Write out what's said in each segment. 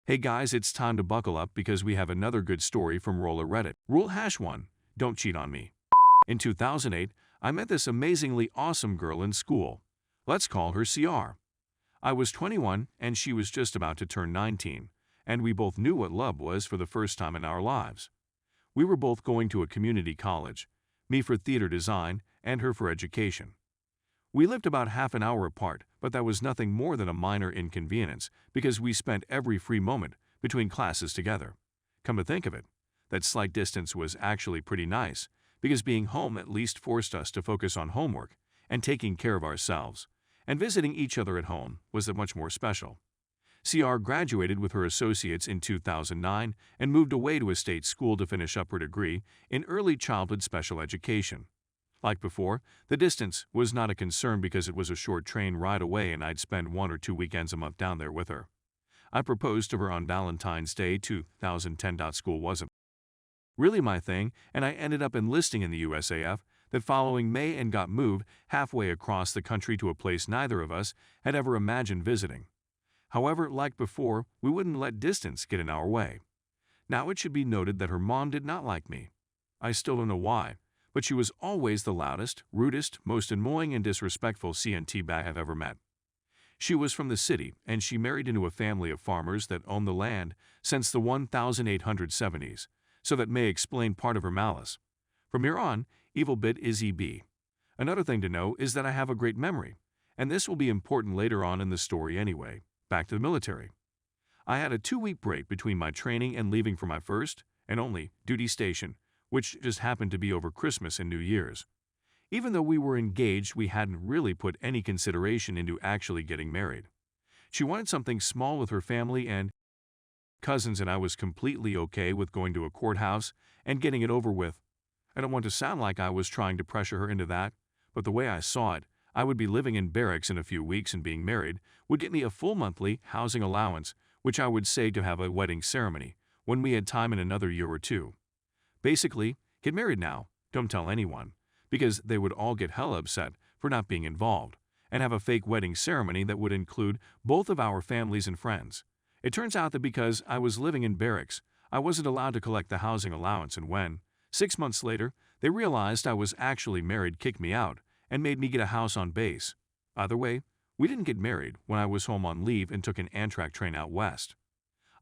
Hey guys, it's time to buckle up because we have another good story from Roller Reddit. Rule #1. Don't cheat on me. In 2008, I met this amazingly awesome girl in school. Let's call her CR. I was 21 and she was just about to turn 19, and we both knew what love was for the first time in our lives. We were both going to a community college, me for theater design and her for education. We lived about half an hour apart, but that was nothing more than a minor inconvenience because we spent every free moment between classes together. Come to think of it, that slight distance was actually pretty nice because being home at least forced us to focus on homework and taking care of ourselves, and visiting each other at home was that much more special. CR graduated with her associates in 2009 and moved away to a state school to finish up her degree in early childhood special education. Like before, the distance was not a concern because it was a short train ride away and I'd spend 1 or 2 weekends a month down there with her. I proposed to her on Valentine's Day 2010. School wasn't really my thing, and I ended up enlisting in the USAF that following May and got moved halfway across the country to a place neither of us had ever imagined visiting. However, like before, we wouldn't let distance get in our way. Now it should be noted that her mom did not like me. I still don't know why, but she was always the loudest, rudest, most annoying and disrespectful CNT bag I've ever met. She was from the city, and she married into a family of farmers that owned the land since the 1870s, so that may explain part of her malice. From here on, evil bit is EB. Another thing to know is that I have a great memory, and this will be important later on in the story anyway. Back to the military. I had a 2-week break between my training and leaving for my first, and only, duty station, which just happened to be over Christmas and New Year's. Even though we were engaged, we hadn't really put any consideration into actually getting married. She wanted something small with her family and cousins, and I was completely okay with going to a courthouse and getting it over with. I don't want to sound like I was trying to pressure her into that, but the way I saw it, I would be living in barracks in a few weeks, and being married would get me a full monthly housing allowance, which I would say to have a wedding ceremony when we had time in another year or two. Basically, get married now, don't tell anyone, because they would all get hella upset for not being involved, and have a fake wedding ceremony that would include both of our families and friends. It turns out that because I was living in barracks, I wasn't allowed to collect the housing allowance, and when, 6 months later, they realized I was actually married, kicked me out, and made me get a house on base. Either way, we didn't get married when I was home on leave and took an Amtrak train out west.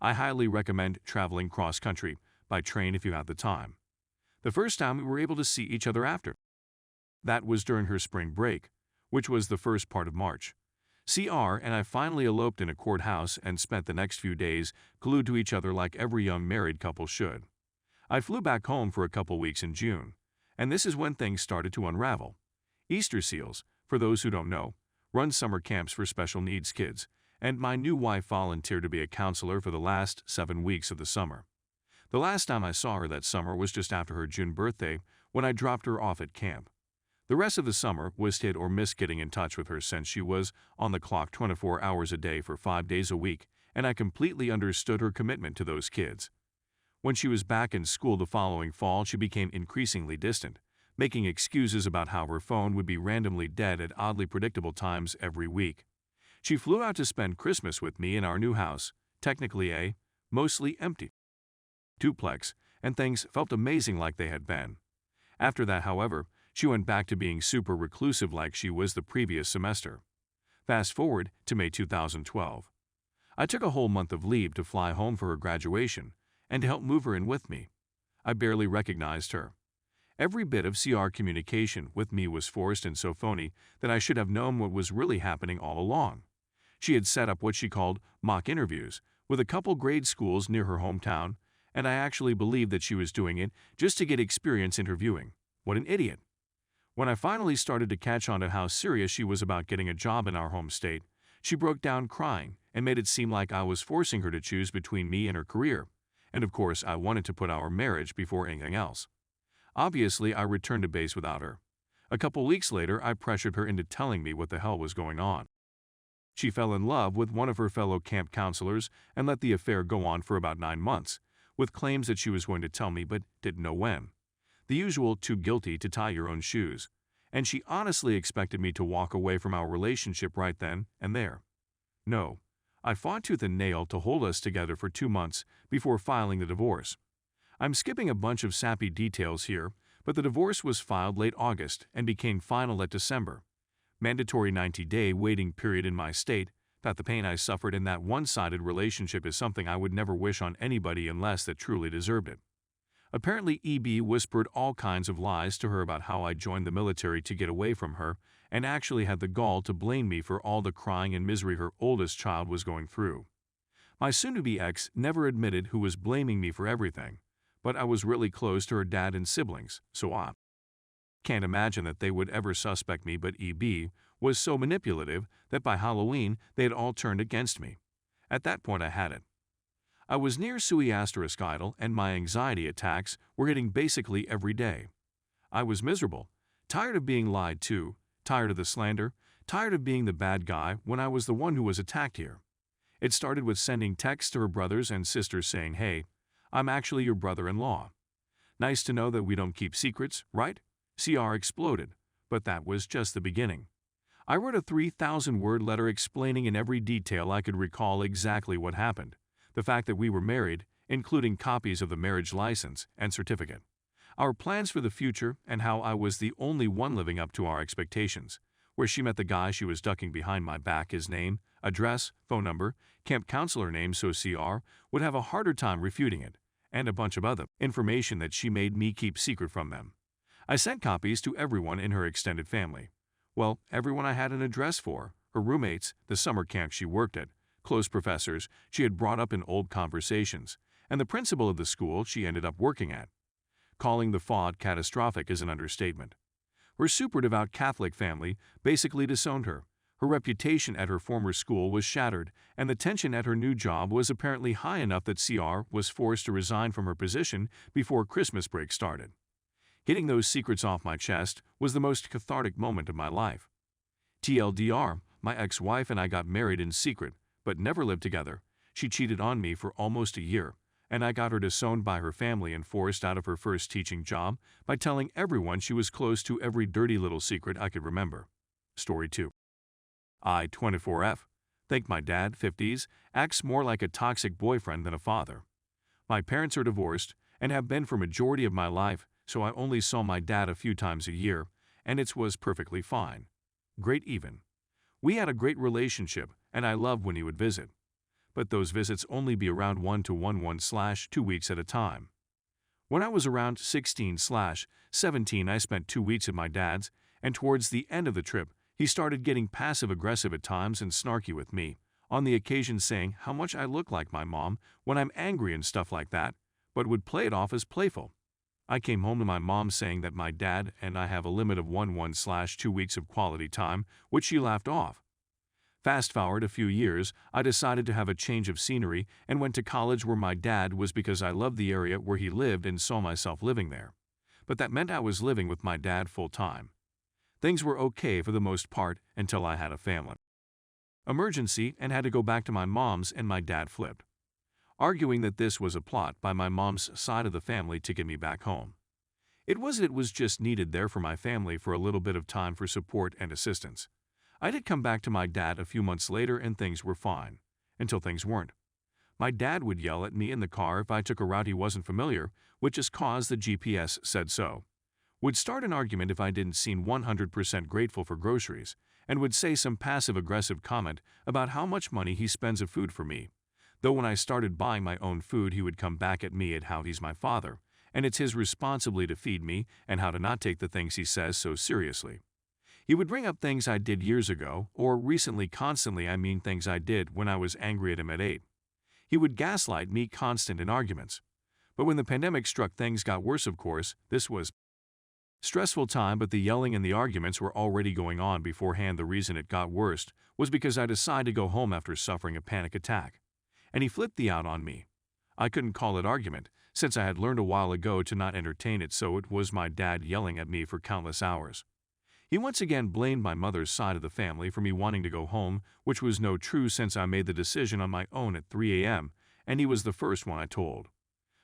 I highly recommend traveling cross-country by train if you have the time. The first time we were able to see each other after that was during her spring break, which was the first part of March. CR and I finally eloped in a courthouse and spent the next few days glued to each other like every young married couple should. I flew back home for a couple weeks in June, and this is when things started to unravel. Easter Seals, for those who don't know, run summer camps for special needs kids, and my new wife volunteered to be a counselor for the last 7 weeks of the summer. The last time I saw her that summer was just after her June birthday when I dropped her off at camp. The rest of the summer was hit or miss getting in touch with her since she was on the clock 24 hours a day for 5 days a week, and I completely understood her commitment to those kids. When she was back in school the following fall, she became increasingly distant, making excuses about how her phone would be randomly dead at oddly predictable times every week. She flew out to spend Christmas with me in our new house, technically a mostly empty duplex, and things felt amazing like they had been. After that, however, she went back to being super reclusive like she was the previous semester. Fast forward to May 2012. I took a whole month of leave to fly home for her graduation and to help move her in with me. I barely recognized her. Every bit of CR communication with me was forced and so phony that I should have known what was really happening all along. She had set up what she called mock interviews with a couple grade schools near her hometown, and I actually believed that she was doing it just to get experience interviewing. What an idiot. When I finally started to catch on to how serious she was about getting a job in our home state, she broke down crying and made it seem like I was forcing her to choose between me and her career, and of course I wanted to put our marriage before anything else. Obviously, I returned to base without her. A couple weeks later, I pressured her into telling me what the hell was going on. She fell in love with one of her fellow camp counselors and let the affair go on for about 9 months, with claims that she was going to tell me but didn't know when. The usual too guilty to tie your own shoes, and she honestly expected me to walk away from our relationship right then and there. No, I fought tooth and nail to hold us together for 2 months before filing the divorce. I'm skipping a bunch of sappy details here, but the divorce was filed late August and became final at December. Mandatory 90-day waiting period in my state. That the pain I suffered in that one-sided relationship is something I would never wish on anybody unless that truly deserved it. Apparently, EB whispered all kinds of lies to her about how I joined the military to get away from her, and actually had the gall to blame me for all the crying and misery her oldest child was going through. My soon-to-be ex never admitted who was blaming me for everything, but I was really close to her dad and siblings, so I can't imagine that they would ever suspect me, but EB was so manipulative that by Halloween they had all turned against me. At that point I had it. I was near suicidal and my anxiety attacks were hitting basically every day. I was miserable, tired of being lied to, tired of the slander, tired of being the bad guy when I was the one who was attacked here. It started with sending texts to her brothers and sisters saying, "Hey, I'm actually your brother-in-law. Nice to know that we don't keep secrets, right?" CR exploded, but that was just the beginning. I wrote a 3,000-word letter explaining in every detail I could recall exactly what happened. The fact that we were married, including copies of the marriage license and certificate. Our plans for the future and how I was the only one living up to our expectations. Where she met the guy she was ducking behind my back, his name, address, phone number, camp counselor name, so CR would have a harder time refuting it, and a bunch of other information that she made me keep secret from them. I sent copies to everyone in her extended family. Well, everyone I had an address for, her roommates, the summer camp she worked at, close professors she had brought up in old conversations, and the principal of the school she ended up working at. Calling the fraud catastrophic is an understatement. Her super devout Catholic family basically disowned her. Her reputation at her former school was shattered, and the tension at her new job was apparently high enough that CR was forced to resign from her position before Christmas break started. Getting those secrets off my chest was the most cathartic moment of my life. TLDR, my ex-wife and I got married in secret, but never lived together. She cheated on me for almost a year, and I got her disowned by her family and forced out of her first teaching job by telling everyone she was close to every dirty little secret I could remember. Story 2. I-24F. Think my dad, 50s, acts more like a toxic boyfriend than a father. My parents are divorced and have been for majority of my life, so I only saw my dad a few times a year, and it was perfectly fine. Great even. We had a great relationship, and I loved when he would visit. But those visits only be around 1 to 2 weeks at a time. When I was around 16/17, I spent 2 weeks at my dad's, and towards the end of the trip, he started getting passive-aggressive at times and snarky with me, on the occasion saying how much I look like my mom when I'm angry and stuff like that, but would play it off as playful. I came home to my mom saying that my dad and I have a limit of 1/2 weeks of quality time, which she laughed off. Fast forward a few years, I decided to have a change of scenery and went to college where my dad was because I loved the area where he lived and saw myself living there. But that meant I was living with my dad full-time. Things were okay for the most part until I had a family emergency and had to go back to my mom's, and my dad flipped, arguing that this was a plot by my mom's side of the family to get me back home. It was just needed there for my family for a little bit of time for support and assistance. I did come back to my dad a few months later and things were fine, until things weren't. My dad would yell at me in the car if I took a route he wasn't familiar, which just caused the GPS said so. Would start an argument if I didn't seem 100% grateful for groceries, and would say some passive-aggressive comment about how much money he spends of food for me. Though when I started buying my own food, he would come back at me at how he's my father, and it's his responsibility to feed me and how to not take the things he says so seriously. He would bring up things I did years ago, or recently constantly I mean things I did when I was angry at him at 8. He would gaslight me constant in arguments. But when the pandemic struck, things got worse, of course. This was stressful time, but the yelling and the arguments were already going on beforehand. The reason it got worse was because I decided to go home after suffering a panic attack. And he flipped the out on me. I couldn't call it argument, since I had learned a while ago to not entertain it, so it was my dad yelling at me for countless hours. He once again blamed my mother's side of the family for me wanting to go home, which was no true since I made the decision on my own at 3 a.m., and he was the first one I told.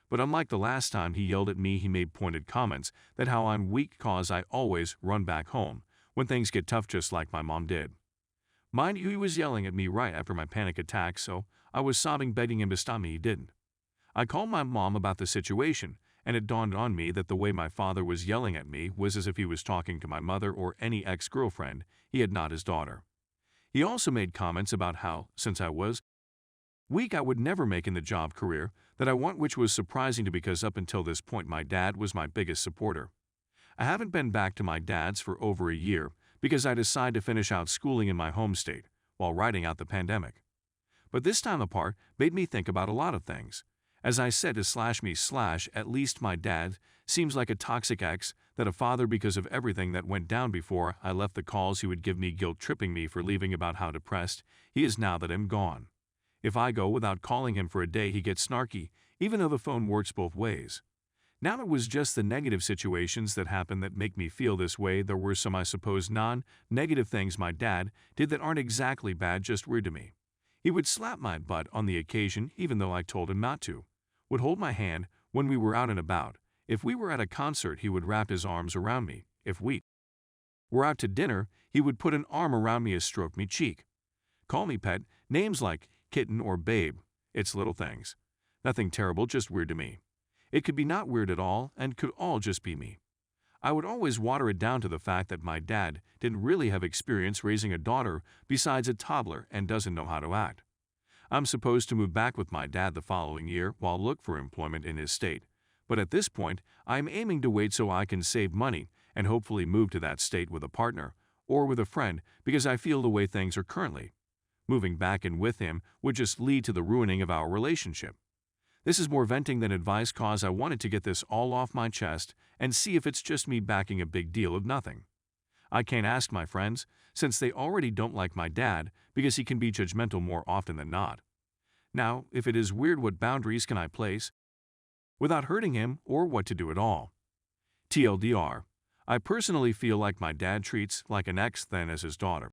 But unlike the last time he yelled at me, he made pointed comments that how I'm weak cause I always run back home when things get tough, just like my mom did. Mind you, he was yelling at me right after my panic attack, so I was sobbing begging him to stop me. He didn't. I called my mom about the situation, and it dawned on me that the way my father was yelling at me was as if he was talking to my mother or any ex-girlfriend. He had not his daughter. He also made comments about how, since I was weak, I would never make in the job career that I want, which was surprising to because up until this point my dad was my biggest supporter. I haven't been back to my dad's for over a year because I decided to finish out schooling in my home state while riding out the pandemic. But this time apart made me think about a lot of things. As I said to /me/ at least my dad seems like a toxic ex, that a father because of everything that went down before I left, the calls he would give me guilt-tripping me for leaving, about how depressed he is now that I'm gone. If I go without calling him for a day, he gets snarky, even though the phone works both ways. Now it was just the negative situations that happen that make me feel this way. There were some, I suppose, non-negative things my dad did that aren't exactly bad, just weird to me. He would slap my butt on the occasion, even though I told him not to. Would hold my hand when we were out and about. If we were at a concert, he would wrap his arms around me. If we were out to dinner, he would put an arm around me and stroke me cheek. Call me pet, names like kitten or babe. It's little things. Nothing terrible, just weird to me. It could be not weird at all and could all just be me. I would always water it down to the fact that my dad didn't really have experience raising a daughter besides a toddler and doesn't know how to act. I'm supposed to move back with my dad the following year while look for employment in his state, but at this point I'm aiming to wait so I can save money and hopefully move to that state with a partner or with a friend, because I feel the way things are currently, moving back in with him would just lead to the ruining of our relationship. This is more venting than advice, cause I wanted to get this all off my chest and see if it's just me backing a big deal of nothing. I can't ask my friends, since they already don't like my dad because he can be judgmental more often than not. Now, if it is weird, what boundaries can I place without hurting him, or what to do at all? TLDR, I personally feel like my dad treats like an ex than as his daughter.